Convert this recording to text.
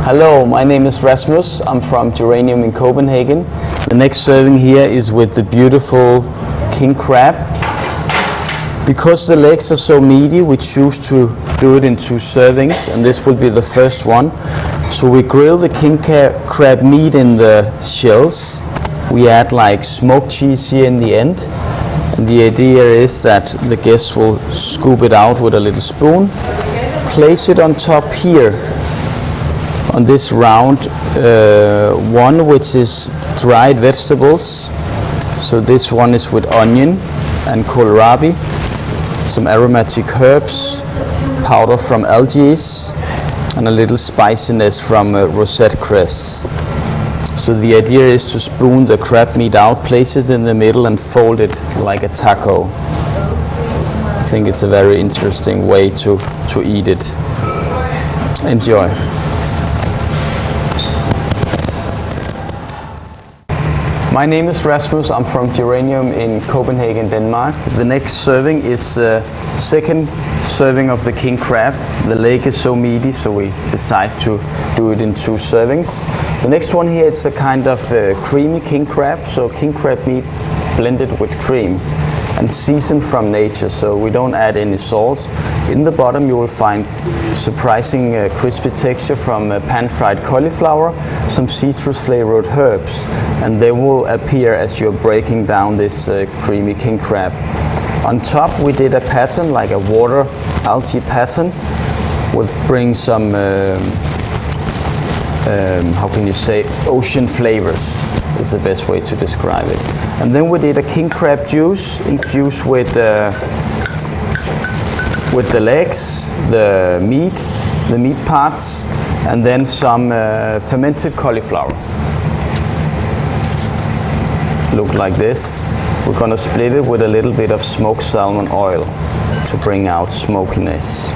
Hello, my name is Rasmus. I'm from Geranium in Copenhagen. The next serving here is with the beautiful king crab. Because the legs are so meaty, we choose to do it in 2 servings, and this will be the first one. So we grill the king crab meat in the shells. We add like smoked cheese here in the end. And the idea is that the guests will scoop it out with a little spoon, place it on top here on this round one, which is dried vegetables. So this one is with onion and kohlrabi, some aromatic herbs, powder from algae, and a little spiciness from rosette cress. So the idea is to spoon the crab meat out, place it in the middle and fold it like a taco. I think it's a very interesting way to eat it. Enjoy. My name is Rasmus. I'm from Geranium in Copenhagen, Denmark. The next serving is second serving of the king crab. The leg is so meaty, so we decide to do it in 2 servings. The next one here, it's a kind of creamy king crab. So king crab meat blended with cream and seasoned from nature, so we don't add any salt. In the bottom you will find surprising crispy texture from pan-fried cauliflower, some citrus flavored herbs, and they will appear as you're breaking down this creamy king crab. On top we did a pattern, like a water algae pattern. We'll bring some, how can you say, ocean flavors is the best way to describe it. And then we did a king crab juice infused with the legs, the meat parts, and then some fermented cauliflower. Look like this. We're gonna split it with a little bit of smoked salmon oil to bring out smokiness.